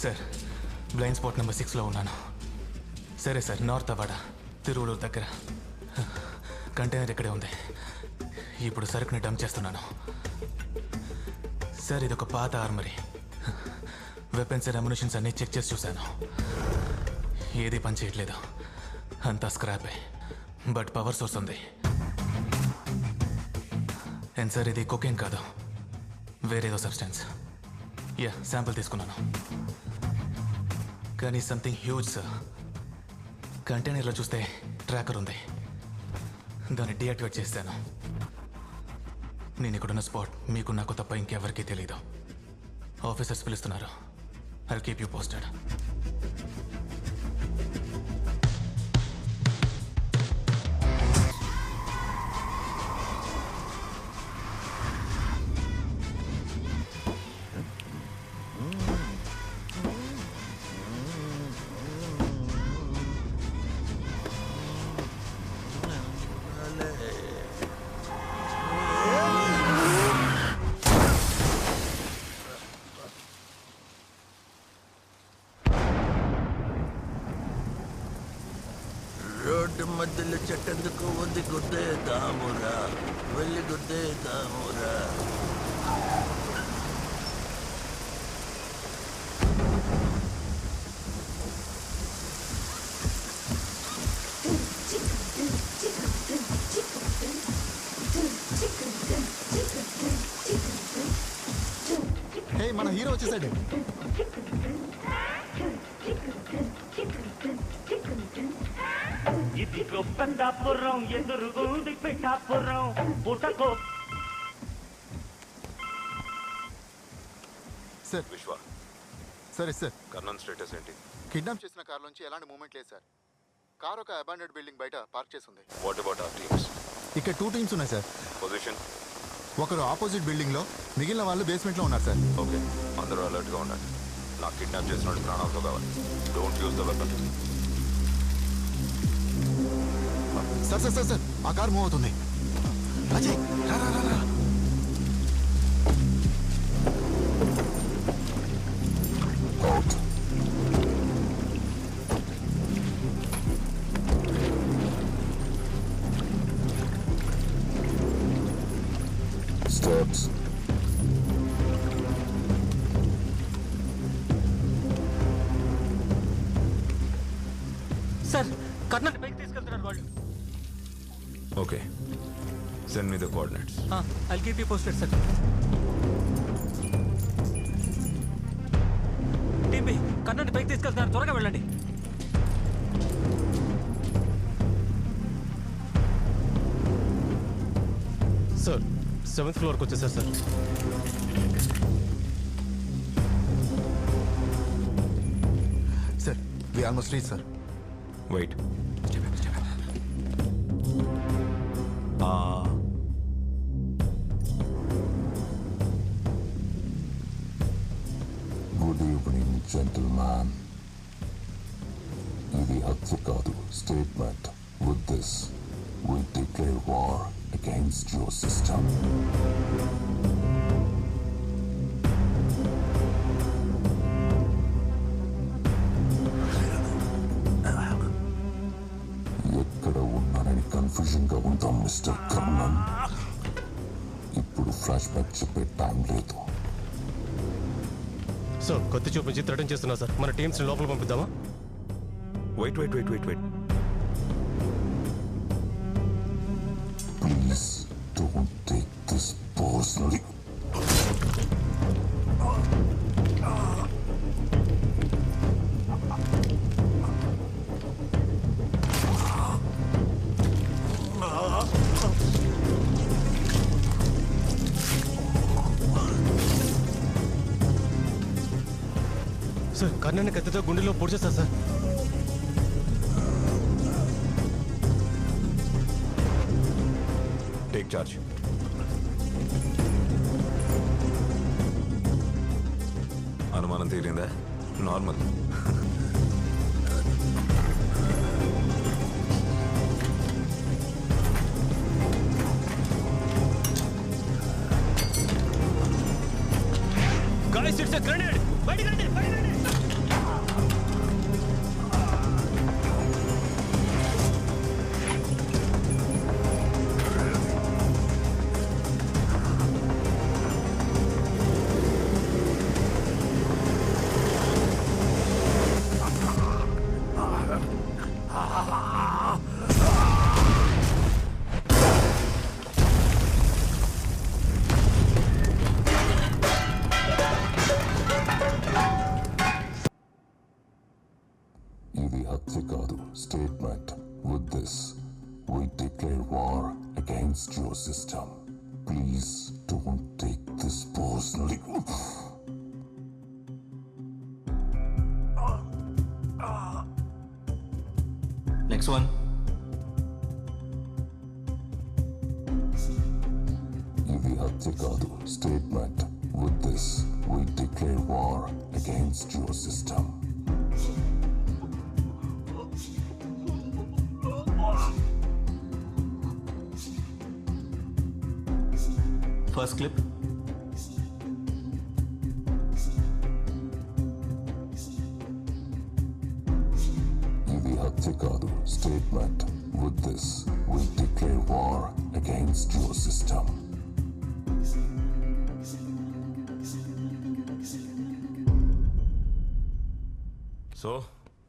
Sir blind spot number 6లో ఉన్నాను. సరే sir, north అవాడ Tiruvuru దగ్గర. కంటైనర్ ఇక్కడే ఉంది. ఇప్పుడు సరుకుని డంప్ చేస్తున్నాను. సార్ ఇది ఒక పాత ఆర్మరీ. వెపన్స్ అండ్ అమ్యునిషన్స్ అన్నీ చెక్ చేసి చూశాను. ఏది పని చేయట్లేదు, అంతా స్క్రాపే. బట్ పవర్ సోర్స్ ఉంది. అండ్ సార్ ఇది కొకేన్ కాదు, వేరేదో సబ్స్టెన్స్. శాంపుల్ తీసుకున్నాను. కానీ సంథింగ్ హ్యూజ్ సార్. కంటైనర్లో చూస్తే ట్రాకర్ ఉంది, దాన్ని డీయాక్టివేట్ చేశాను. నేను ఇక్కడున్న స్పాట్ మీకు నాకు తప్ప ఇంకెవరికీ తెలీదు. ఆఫీసర్స్ పిలుస్తున్నారు. I'll keep you posted. Road మధ్యలో చెట్టెందుకు ఉంది, గుద్దేద్దామురా, వెళ్ళి గుద్దేద్దామురా. హే, మన హీరో వచ్చేసాడు. ఇదిగో పెద్దాపురం, ఎదురుగుంది పిఠాపురం, పుటకో. సార్ విశ్వ, సరే సార్. కర్నన్ స్టేటస్ ఏంటి? కిడ్నాప్ చేసిన కార్ నుంచి ఎలాంటి మూమెంట్ లేదు సార్. కార్ ఒక అబాండెడ్ బిల్డింగ్ బయట పార్క్ చేసి ఉంది. What about our teams? ఇక్కడ 2 టీమ్స్ ఉన్నాయి సార్. పొజిషన్? ఒకరు ఆపోజిట్ బిల్డింగ్ లో, మిగిలిన వాళ్ళు బేస్మెంట్ లో ఉన్నారు సార్. ఓకే, అందరూ అలర్ట్ గా ఉండండి. నాకు కిడ్నాప్ చేసిన వాడి ప్రాణాలతో కావాలి. Don't use the weapon. Sir sir sir sir, ఆ కార్ మూవ్ అవుతుంది. అజయ్ రా రా రా రా. Steps. సార్ కర్ణాటక పైకి తీసుకెళ్తున్నారు వాళ్ళు. Okay, send me the coordinates. I'll keep you posted sir. TP Karnataka పైకి తీసుకెళ్తున్నారు, త్వరగా వెళ్ళండి. సార్ 7th ఫ్లోర్కి వచ్చేసారు సార్. Sir we almost reach sir. Wait. Good evening, gentlemen. ఇది హత్య కాదు, statement. With this, we declare war against your system. ఎక్కడ ఉన్నానని కన్ఫ్యూజన్ గా ఉంటాం మిస్టర్ కర్ణన్. ఇప్పుడు ఫ్లాష్ బ్యాక్ చెప్పే టైం లేదు. సార్ కొత్త చూపించి థ్రెటన్ చేస్తున్నా సార్. మన టీమ్స్ని లోపల పంపిద్దామా? Wait wait wait wait wait. Please don't take this personally. Sir కర్ణాన్ని కత్తితో గుండెలో పొడిచేస్తారు సార్. Take charge. అనుమానం తీరిందా? Normal. Guys, it's a grenade! బయటికి రండి, బయటికి రండి. హత్య కాదు statement. With this we declare war against your system. Please don't take this personally. Next one. ఇది హత్య కాదు statement. With this we declare war against your system. First clip. ఇది హత్య కాదు statement. With this we declare war against your system. So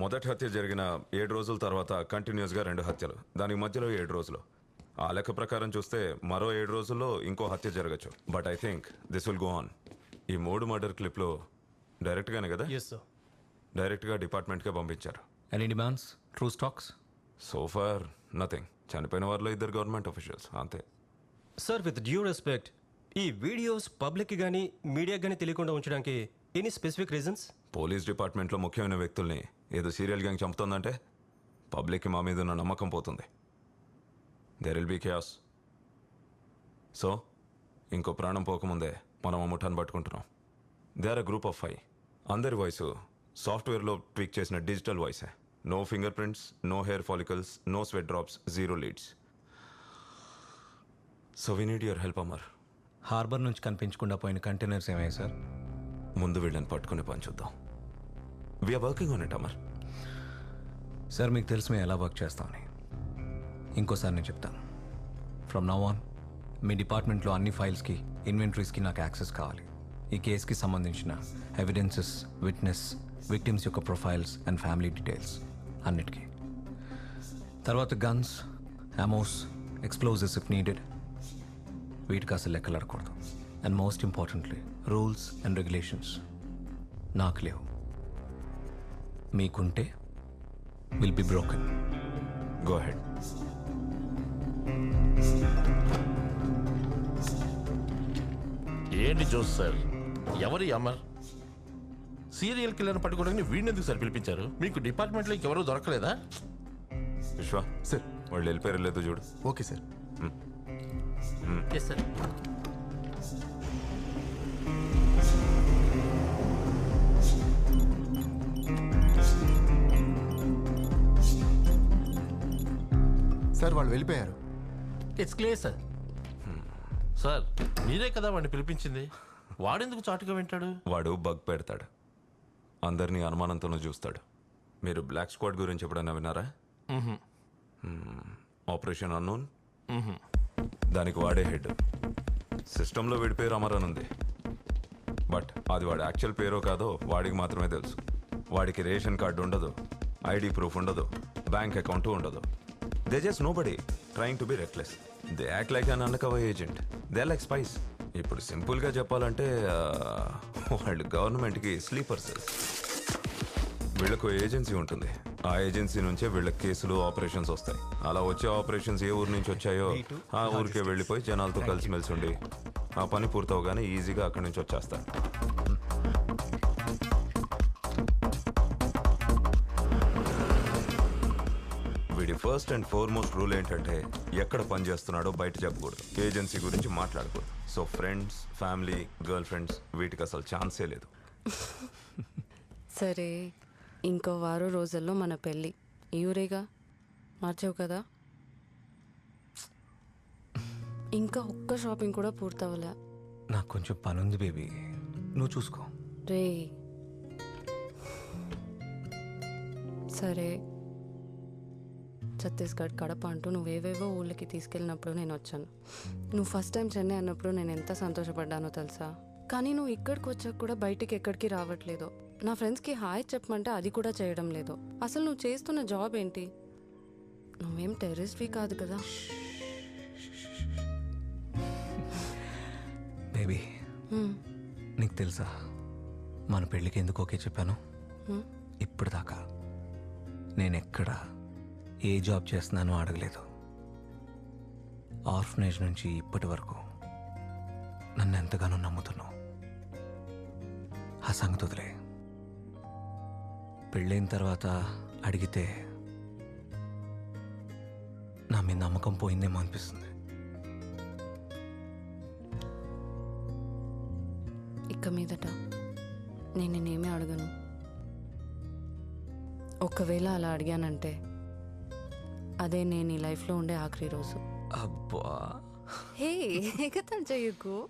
మొదటి హత్య జరిగిన 7 రోజుల తర్వాత కంటిన్యూస్గా 2 హత్యలు, దానికి మధ్యలో 7 రోజులు. ఆ లెక్క ప్రకారం చూస్తే మరో 7 రోజుల్లో ఇంకో హత్య జరగచ్చు. But I think this will go on. ఈ 3 మర్డర్ క్లిప్లో డైరెక్ట్గానే కదా? Yes sir. డైరెక్ట్గా డిపార్ట్మెంట్కే పంపించారు. Any demands? True stocks? So far nothing. చనిపోయిన వారిలో 2 గవర్నమెంట్ అఫీషియల్స్ అంతే. సార్ విత్ డ్యూ రెస్పెక్ట్, ఈ వీడియోస్ పబ్లిక్కి కానీ మీడియాకి కానీ తెలియకుండా ఉంచడానికి ఎనీ స్పెసిఫిక్ రీజన్స్? పోలీస్ డిపార్ట్మెంట్లో ముఖ్యమైన వ్యక్తుల్ని ఏదో సీరియల్ గ్యాంగ్ చంపుతుందంటే పబ్లిక్కి మా మీద ఉన్న నమ్మకం పోతుంది. There will be chaos. So ఇంకో ప్రాణం పోకముందే మనం ఆ ముఠాన్ని పట్టుకుంటున్నాం. They are a group of 5. అందరి వాయిస్ సాఫ్ట్వేర్లో ట్వీక్ చేసిన డిజిటల్ వాయిసే. No finger prints, no hair follicles, no sweat drops, 0 leads. So we need your help Amar. Harbour నుంచి కనిపించకుండా పోయిన కంటైనర్స్ ఏమయ్యాయి సార్? ముందు వీళ్ళని పట్టుకుని పని చూద్దాం. We're working on it Amar. Sir మీకు తెలుసు మేము ఎలా వర్క్ చేస్తామని. ఇంకోసారి నేను చెప్తాను. ఫ్రమ్ నౌ ఆన్ మీ డిపార్ట్మెంట్లో అన్ని ఫైల్స్కి, ఇన్వెంటరీస్కి నాకు యాక్సెస్ కావాలి. ఈ కేసుకి సంబంధించిన ఎవిడెన్సెస్, విట్నెస్, విక్టిమ్స్ యొక్క ప్రొఫైల్స్ అండ్ ఫ్యామిలీ డీటెయిల్స్ అన్నిటికీ. తర్వాత guns, ammos, explosives if needed. వీటికి అసలు లెక్కలాడకూడదు. And most importantly rules and regulations నాకు లేవు. మీకుంటే will be broken. Go ahead. ఏంటి జోస్ సార్, ఎవరి అమర్? సీరియల్ కిల్లర్ పట్టుకోవడానికి వీడినందుకు సార్ పిలిపించారు? మీకు డిపార్ట్మెంట్లో ఇంకెవరూ దొరకలేదా? విశ్వ సార్. వాళ్ళు వెళ్ళిపోయారు లేదో చూడు. Okay sir. Yes sir. Sir వాళ్ళు వెళ్ళిపోయారు. It's clear sir. సార్ మీరే కదా వాడిని పిలిపించింది, వాడెందుకు చాటుగా వింటాడు? వాడు బగ్ పెడతాడు, అందరినీ అనుమానంతోనూ చూస్తాడు. మీరు బ్లాక్ స్క్వాడ్ గురించి ఎప్పుడైనా విన్నారా? ఆపరేషన్ అన్నోన్, దానికి వాడే హెడ్. సిస్టంలో వీడి పేరు అమర్ అని ఉంది, బట్ అది వాడి యాక్చువల్ పేరో కాదో వాడికి మాత్రమే తెలుసు. వాడికి రేషన్ కార్డు ఉండదు, ఐడి ప్రూఫ్ ఉండదు, బ్యాంక్ అకౌంట్ ఉండదు. They just nobody trying to be reckless. They act like an undercover agent. They like spice. ఇప్పుడు సింపుల్గా చెప్పాలంటే వాళ్ళు గవర్నమెంట్కి స్లీపర్ సెల్స్. వీళ్ళకు ఏజెన్సీ ఉంటుంది, ఆ ఏజెన్సీ నుంచే వీళ్ళ కేసులు, ఆపరేషన్స్ వస్తాయి. అలా వచ్చే ఆపరేషన్స్ ఏ ఊరు నుంచి వచ్చాయో ఆ ఊరికే వెళ్ళిపోయి జనాలతో కలిసిమెలిసి ఉండి ఆ పని పూర్తవగానే ఈజీగా అక్కడి నుంచి వచ్చేస్తారు. వీడి ఫస్ట్ అండ్ ఫార్మోస్ట్ రూల్ ఏంటంటే ఎక్కడ పని చేస్తున్నాడో బయట చెప్పకూడదు, ఏజెన్సీ గురించి మాట్లాడకూడదు. So friends, family, girl friends వీటికి అసలు ఛాన్సే లేదు. సరే, ఇంకో వారం రోజుల్లో మన పెళ్ళి. ఈ ఊరేగా, మార్చావు కదా. ఇంకా ఒక్క షాపింగ్ కూడా పూర్తవలే. నాకు కొంచెం పని ఉంది బేబీ, నువ్వు చూసుకో. రే సరే, ఛత్తీస్గఢ్, కడప అంటూ నువ్వేవేవో ఊళ్ళకి తీసుకెళ్ళినప్పుడు నేను వచ్చాను. నువ్వు ఫస్ట్ టైం చెన్నై అన్నప్పుడు నేను ఎంత సంతోషపడ్డానో తెలుసా. కానీ నువ్వు ఇక్కడికి వచ్చాక కూడా బయటికి ఎక్కడికి రావట్లేదు. నా ఫ్రెండ్స్కి హాయ్ చెప్పమంటే అది కూడా చేయడం లేదు. అసలు నువ్వు చేస్తున్న జాబ్ ఏంటి? నువ్వేం టెర్రరిస్ట్వి కాదు కదా. బేబీ, నీకు తెలుసా మన పెళ్ళికి ఎందుకు ఓకే చెప్పాను? ఇప్పుడు దాకా నేనెక్కడ ఏ జాబ్ చేస్తున్నానో అడగలేదు. ఆర్ఫనేజ్ నుంచి ఇప్పటి వరకు నన్ను ఎంతగానో నమ్ముతున్నావు. ఆ సంగతి వదిలే. పెళ్ళైన తర్వాత అడిగితే నా మీద నమ్మకం పోయిందేమో అనిపిస్తుంది. ఇక మీదట నేను నేనేమీ అడగను. ఒకవేళ అలా అడిగానంటే అదే నేను ఈ లైఫ్లో ఉండే ఆఖరి రోజు. అబ్బా, హే ఎగతాళి చెయ్యకు.